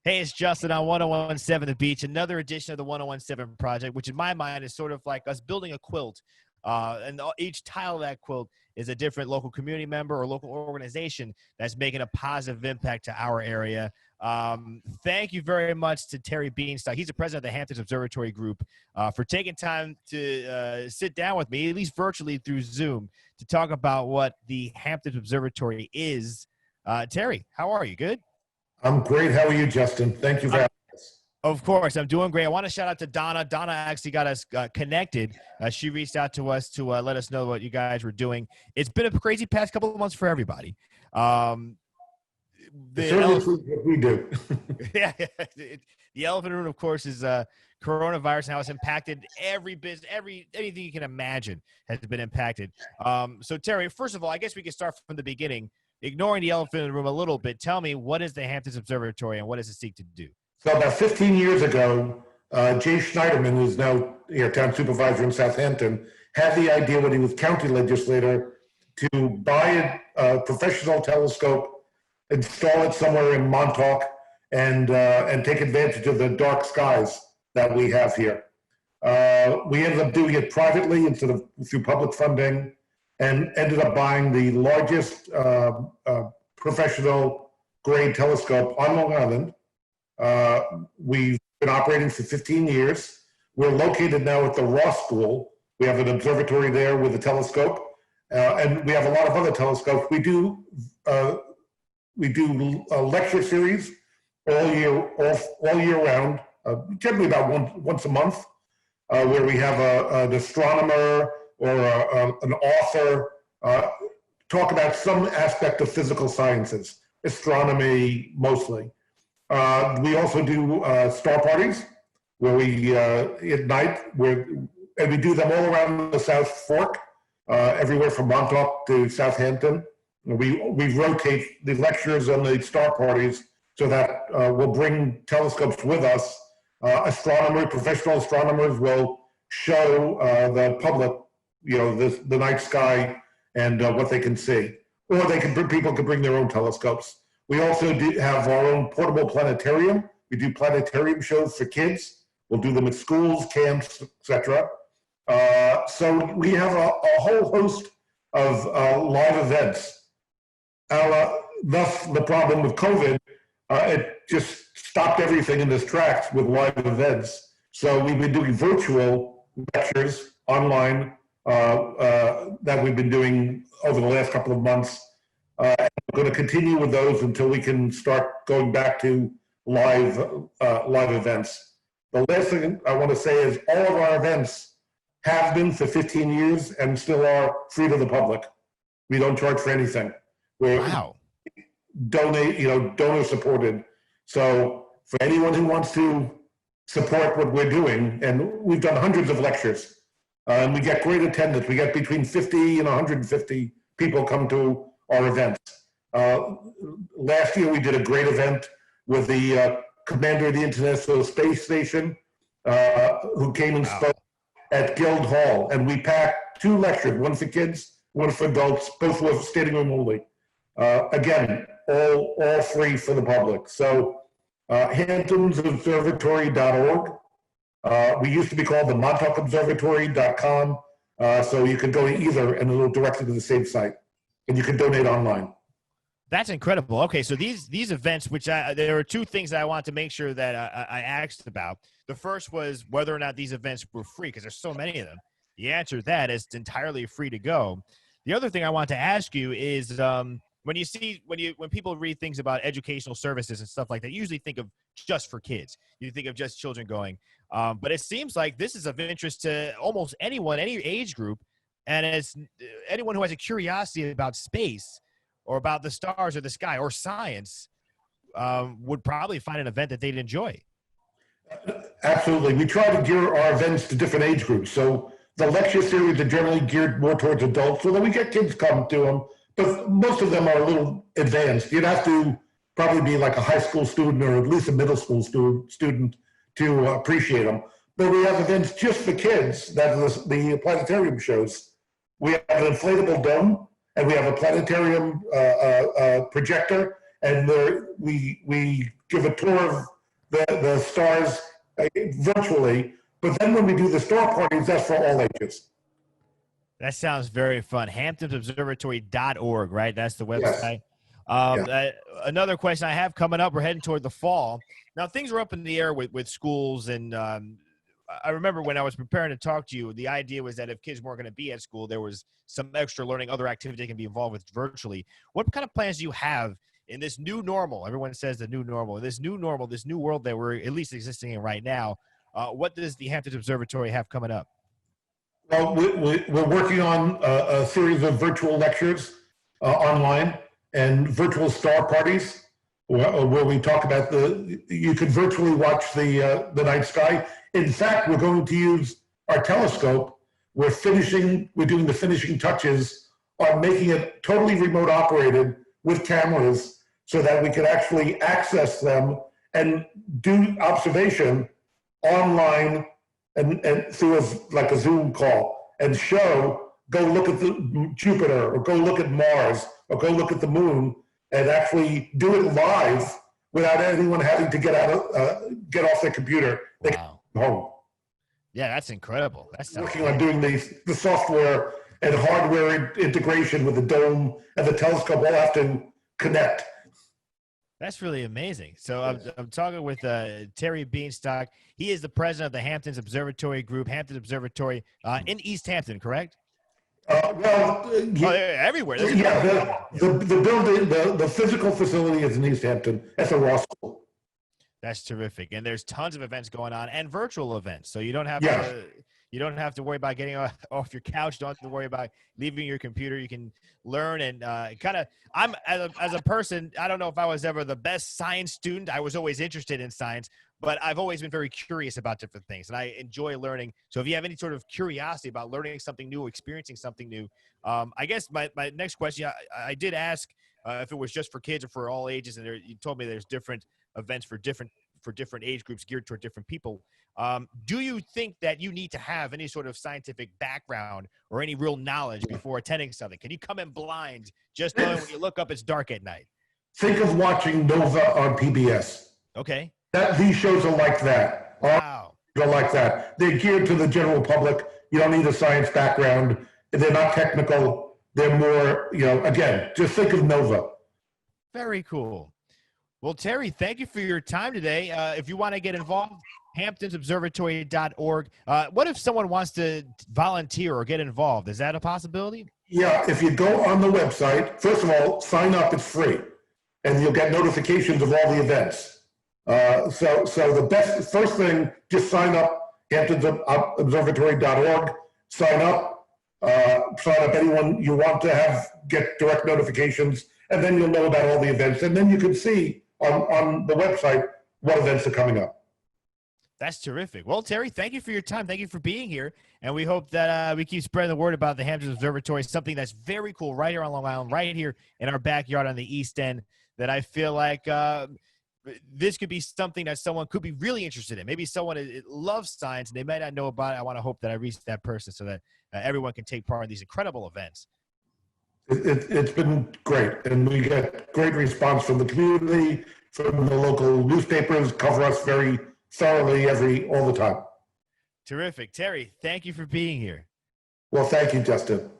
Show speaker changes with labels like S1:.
S1: Hey, it's Justin on 1017 The Beach, another edition of the 1017 Project, which in my mind is sort of like us building a quilt. And each tile of that quilt is a different local community member or local organization that's making a positive impact to our area. Thank you very much to Terry Beanstock. He's the president of the Hamptons Observatory Group for taking time to sit down with me, at least virtually through Zoom, to talk about what the Hamptons Observatory is. Terry, how are you? Good?
S2: I'm great. How are you, Justin? Thank you for having us.
S1: Of course, I'm doing great. I want to shout out to Donna. Donna actually got us connected. She reached out to us to let us know what you guys were doing. It's been a crazy past couple of months for everybody.
S2: Certainly what we do.
S1: Yeah, the elephant in the room, of course, is coronavirus. Now it's impacted every business, anything you can imagine has been impacted. So Terry, first of all, I guess we can start from the beginning. Ignoring the elephant in the room a little bit, tell me, what is the Hamptons Observatory and what does it seek to do?
S2: So about 15 years ago, Jay Schneiderman, who's now town supervisor in Southampton, had the idea when he was county legislator to buy a professional telescope, install it somewhere in Montauk, and take advantage of the dark skies that we have here. We ended up doing it privately instead of through public funding, and ended up buying the largest professional grade telescope on Long Island. We've been operating for 15 years. We're located now at the Ross School. We have an observatory there with a telescope, and we have a lot of other telescopes. We do a lecture series all year round, generally about once a month, where we have an astronomer or an author talk about some aspect of physical sciences, astronomy mostly. We also do star parties where we at night, and we do them all around the South Fork, everywhere from Montauk to Southampton. We rotate the lectures and the star parties so that we'll bring telescopes with us. Professional astronomers will show the public the night sky and what they can see. Or people can bring their own telescopes. We also have our own portable planetarium. We do planetarium shows for kids. We'll do them at schools, camps, etc. So we have a whole host of live events. Thus, the problem with COVID, it just stopped everything in its tracks with live events. So we've been doing virtual lectures online that we've been doing over the last couple of months. We're going to continue with those until we can start going back to live events. The last thing I want to say is all of our events have been for 15 years and still are free to the public. We don't charge for anything. We're donor supported. So for anyone who wants to support what we're doing, and we've done hundreds of lectures, and we get great attendance. We get between 50 and 150 people come to our events. Last year, we did a great event with the commander of the International Space Station, who came and spoke at Guildhall. And we packed 2 lectures, one for kids, one for adults, both were standing room only. Again, all free for the public. So hamptonsobservatory.org. We used to be called the montaukobservatory.com, so you can go to either and it'll direct you to the same site, and you can donate online.
S1: That's incredible. Okay, so these events, which there are 2 things that I want to make sure that I asked about. The first was whether or not these events were free, because there's so many of them. The answer to that is it's entirely free to go. The other thing I want to ask you is when people read things about educational services and stuff like that, you usually think of just for kids. You think of just children going. But it seems like this is of interest to almost anyone, any age group, and it's anyone who has a curiosity about space or about the stars or the sky or science would probably find an event that they'd enjoy.
S2: Absolutely. We try to gear our events to different age groups. So the lecture series are generally geared more towards adults, although we get kids come to them, but most of them are a little advanced. You'd have to probably be like a high school student or at least a middle school student to appreciate them. But we have events just for kids, that's the planetarium shows. We have an inflatable dome, and we have a planetarium projector, and we give a tour the stars virtually. But then when we do the star parties, that's for all ages.
S1: That sounds very fun. HamptonsObservatory.org, right? That's the website.
S2: Yes.
S1: Another question I have coming up, we're heading toward the fall. Now, things are up in the air with schools, and I remember when I was preparing to talk to you, the idea was that if kids weren't going to be at school, there was some extra learning, other activity they can be involved with virtually. What kind of plans do you have in this new normal? Everyone says the new normal. This new normal, this new world that we're at least existing in right now, what does the Hamptons Observatory have coming up?
S2: Well, we're working on a series of virtual lectures online and virtual star parties where we talk about you could virtually watch the night sky. In fact, we're going to use our telescope. We're doing the finishing touches on making it totally remote operated with cameras so that we can actually access them and do observation online and through like a Zoom call and go look at the Jupiter or go look at Mars or go look at the moon and actually do it live without anyone having to get off their computer.
S1: Wow.
S2: Home.
S1: Yeah, that's incredible. That's
S2: working on doing the software and hardware integration with the dome and the telescope all have to connect.
S1: That's really amazing. So I'm talking with Terry Beanstock. He is the president of the Hamptons Observatory Group, Hamptons Observatory in East Hampton, correct? Everywhere.
S2: The building, the physical facility is in East Hampton. That's a law school.
S1: That's terrific, and there's tons of events going on and virtual events. So you don't have to worry about getting off your couch. Don't have to worry about leaving your computer. You can learn and I'm as a person. I don't know if I was ever the best science student. I was always interested in science, but I've always been very curious about different things, and I enjoy learning. So if you have any sort of curiosity about learning something new, experiencing something new, I guess my next question, I did ask if it was just for kids or for all ages, and you told me there's different events for different age groups geared toward different people. Do you think that you need to have any sort of scientific background or any real knowledge before attending something? Can you come in blind, just knowing when you look up it's dark at night?
S2: Think of watching Nova on PBS.
S1: Okay.
S2: These shows are like that.
S1: Wow.
S2: They're like that. They're geared to the general public. You don't need a science background. They're not technical. They're more, again, just think of Nova.
S1: Very cool. Well, Terry, thank you for your time today. If you want to get involved, HamptonsObservatory.org. What if someone wants to volunteer or get involved? Is that a possibility?
S2: Yeah, if you go on the website, first of all, sign up. It's free, and you'll get notifications of all the events. So the first thing, just sign up. HamptonsObservatory.org. Sign up. Sign up anyone you want to get direct notifications, and then you'll know about all the events, and then you can see on the website what events are coming up.
S1: That's terrific. Well, Terry, thank you for your time. Thank you for being here. And we hope that we keep spreading the word about the Hamptons Observatory, something that's very cool right here on Long Island, right here in our backyard on the East End, that I feel like this could be something that someone could be really interested in. Maybe someone loves science and they might not know about it. I want to hope that I reach that person so that everyone can take part in these incredible events.
S2: It's been great, and we get great response from the community, from the local newspapers, cover us very thoroughly all the time.
S1: Terrific. Terry, thank you for being here.
S2: Well, thank you, Justin.